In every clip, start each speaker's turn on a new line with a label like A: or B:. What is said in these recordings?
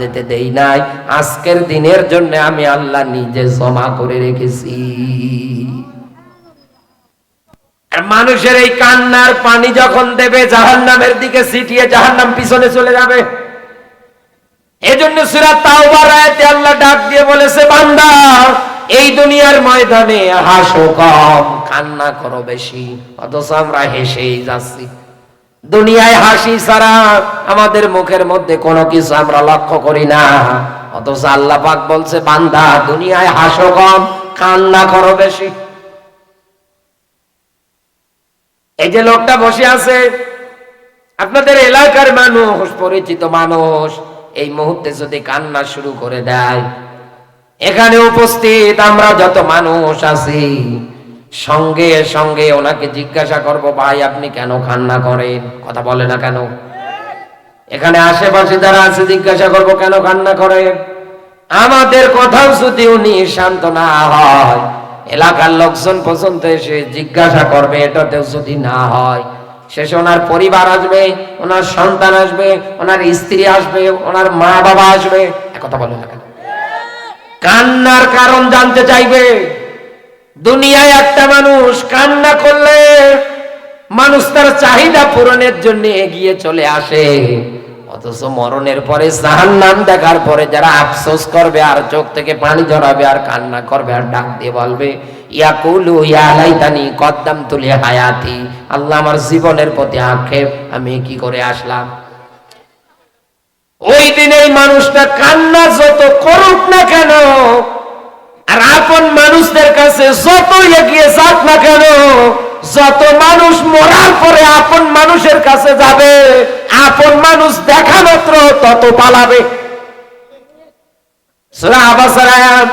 A: যেতে দেই নাই, আজকের দিনের জন্য আমি আল্লাহ নিজে জমা করে রেখেছি। আর মানুষের এই কান্নার পানি যখন দেবে জাহান্নামের দিকে ছিটিয়ে জাহান্নাম পিছনে চলে যাবে। এজন্য সূরা তাওবার আয়াতে আল্লাহ ডাক দিয়ে বলেছে, বান্দা এই দুনিয়ার ময়দানে হাসো কম, কান্না করো বেশি। অথচ আমরা হেসেই যাচ্ছি। দুনিয়ায় হাসি ছাড়া আমাদের মুখের মধ্যে কোনো কিছু আমরা লক্ষ্য করি না। অথচ আল্লাহ পাক বলছে, বান্দা দুনিয়ায় হাসো কম, কান্না করো বেশি। এই যে লোকটা বসে আছে, আপনাদের এলাকার মানুষ, পরিচিত মানুষ, এই মুহূর্তে যদি কান্না শুরু করে দেয়, এখানে উপস্থিত আমরা যত মানুষ আছি সঙ্গে সঙ্গে ওনাকে জিজ্ঞাসা করব, ভাই আপনি কেন কান্না করেন? কথা বলে না কেন? এখানে আশেপাশে যারা আছে জিজ্ঞাসা করব, কেন কান্না করেন? আমাদের কথাও যদি উনি শান্ত না হয়, এলাকার লোকজন পর্যন্ত এসে জিজ্ঞাসা করবে, এটাতেও যদি না হয়, শেষে ওনার পরিবার আসবে, ওনার সন্তান আসবে, ওনার স্ত্রী আসবে, ওনার মা বাবা আসবে। কথা বলে না কেন? কান্নার কারণ জানতে চাইবে। দুনিয়ায় একটা মানুষ কান্না করলে মানুষ তার চাহিদা পূরণের জন্য এগিয়ে চলে আসে, অথচ মরণের পরে জাহান্নাম দেখার পরে যারা আফসোস করবে আর চোখ থেকে পানি ঝরাবে আর কান্না করবে আর ডাক দিয়ে বলবে, ইয়াকুলু ইয়া লাইতানি কদ্দামতু লি হায়াতি, আল্লাহ আমার জীবনের প্রতি আক্ষেপ, আমি কি করে আসলাম। ওই দিন এই মানুষটা কান্না যত করুক না কেন, আর আপন মানুষদের কাছে যত এগিয়ে যাক না কেন, যত মানুষ মরার পরে আপন মানুষের কাছে যাবে, আপন মানুষ দেখা মাত্র তত পালাবে। সূরা আবাসের আয়াত।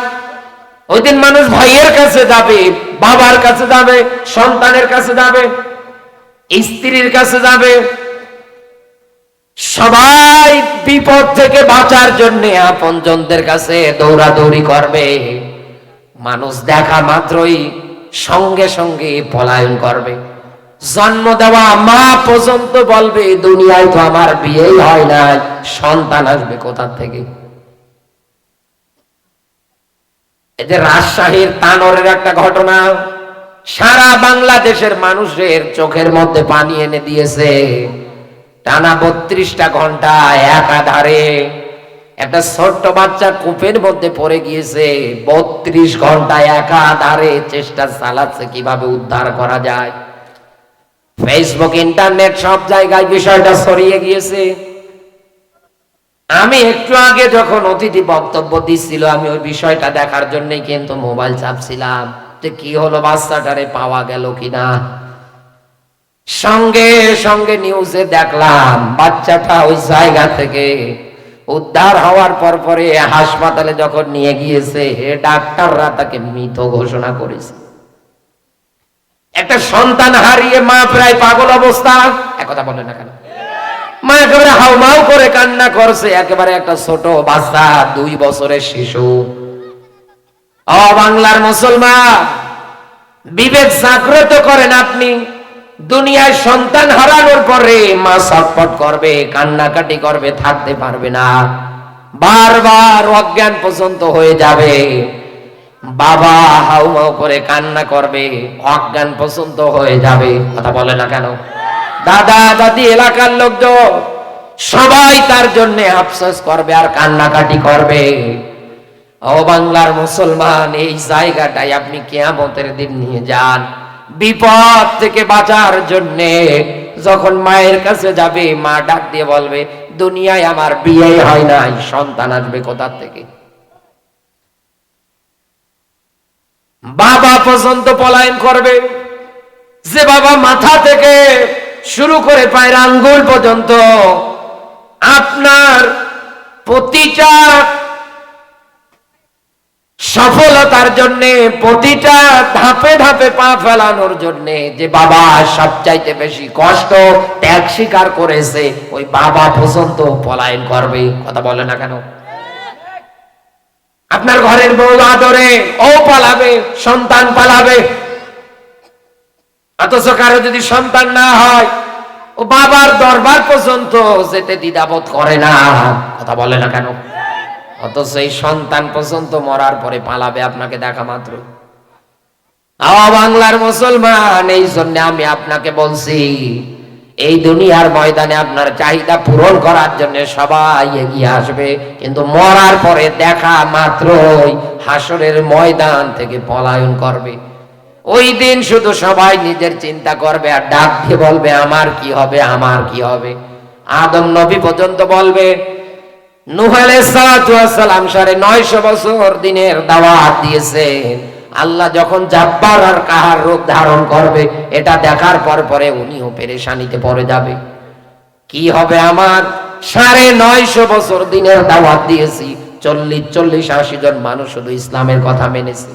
A: ওই দিন মানুষ ভাইয়ের কাছে যাবে, বাবার কাছে যাবে, সন্তানের কাছে যাবে, স্ত্রীর কাছে যাবে, সবাই বিপদ থেকে বাঁচার জন্য আপনজনদের কাছে দৌড়াদৌড়ি করবে। মানুষ দেখা মাত্রই সঙ্গে সঙ্গে পলায়ন করবে। জন্ম দেওয়া মা পর্যন্ত বলবে, দুনিয়ায় তো আমার বিয়েই হয় না, সন্তান আসবে কোথা থেকে? এই যে রাজশাহীর তানোরের একটা ঘটনা সারা বাংলাদেশের মানুষের চোখের মধ্যে পানি এনে দিয়েছে। টানা 32টা ঘন্টা একাধারে একটা ছোট্ট বাচ্চা কূপের মধ্যে পড়ে গিয়েছে। 32 ঘন্টা একাধারে চেষ্টা চালাচ্ছে কিভাবে উদ্ধার করা যায়। ফেসবুক, ইন্টারনেট সব জায়গায় বিষয়টা ছড়িয়ে গিয়েছে। আমি একটু আগে যখন অতিথি বক্তব্য দিচ্ছিল, আমি ওই বিষয়টা দেখার জন্যই কিন্তু মোবাইল চাপছিলাম যে কি হলো, বাচ্চাটারে পাওয়া গেল কিনা। সঙ্গে সঙ্গে নিউজে দেখলাম বাচ্চাটা ওই জায়গা থেকে উদ্ধার হওয়ার পরে হাসপাতালে যখন নিয়ে গিয়েছে, ডাক্তাররা তাকে মৃত ঘোষণা করেছে। একটা সন্তান হারিয়ে মা প্রায় পাগল অবস্থা। একথা বলে না কেন? মা একেবারে হাউমাউ করে কান্না করছে। একেবারে একটা ছোট বাচ্চা, 2 বছরের শিশু। ও বাংলার মুসলমান, বিবেক জাগ্রত করেন আপনি। দুনিয়ায় সন্তান হারানোর পরে মা ছটফট করবে, কান্নাকাটি করবে, থাকতে পারবে না, বারবার অজ্ঞান পর্যন্ত হয়ে যাবে। বাবা হাউমাউ করে কান্না করবে, অজ্ঞান পর্যন্ত হয়ে যাবে। কথা বলে না কেন? দাদা দাদি, এলাকার লোকজন সবাই তার জন্য আফসোস করবে আর কান্নাকাটি করবে। ও বাংলার মুসলমান, এই জায়গাটাই আপনি কিয়ামতের দিন নিয়ে যান। বিপদ থেকে বাঁচার জন্য যখন মায়ের কাছে যাবে, মা ডাক দিয়ে বলবে, দুনিয়ায় আমার বিয়ে হয় নাই, সন্তান আসবে কোথা থেকে? বাবা পর্যন্ত পলায়ন করবে। যে বাবা মাথা থেকে শুরু করে পায়ের আঙ্গুল পর্যন্ত আপনার প্রতিটা সফলতার জন্য, প্রতিটা ধাপে ধাপে পা ফেলানোর জন্য যে বাবা সবচাইতে বেশি কষ্ট ত্যাগ স্বীকার করেছে, ওই বাবা পর্যন্ত পলায়ন করবে। কথা বলে না কেন? আপনার ঘরের বউ আদরে ও পালাবে, সন্তান পালাবে, অথচ কারো যদি সন্তান না হয়, ও বাবার দরবার পর্যন্ত যেতে দ্বিধাবোধ করে না। কথা বলে না কেন? অথচ এই সন্তান পর্যন্ত মরার পরে পালাবে আপনাকে দেখা মাত্র। বাংলার মুসলমান, এই জন্য আমি আপনাকে বলছি, এই দুনিয়ার ময়দানে আপনার চাহিদা পূরণ করার জন্য সবাই এগিয়ে আসবে, কিন্তু মরার পরে দেখা মাত্রই হাসরের ময়দান থেকে পলায়ন করবে। ওই দিন শুধু সবাই নিজের চিন্তা করবে আর ডাক দিয়ে বলবে আমার কি হবে, আমার কি হবে। আদম নবী পর্যন্ত বলবে, নূহ আলাইহিস সালাম 950 বছর দিনের দাওয়াত দিয়েছেন, আল্লাহ যখন জাব্বার আর কাহার রূপ ধারণ করবে এটা দেখার পরে উনিও পেরেশানিতে পড়ে যাবে। কি হবে আমার? 950 বছর দিনের দাওয়াত দিয়েছি, 40-80 জন মানুষ শুধু ইসলামের কথা মেনেছে।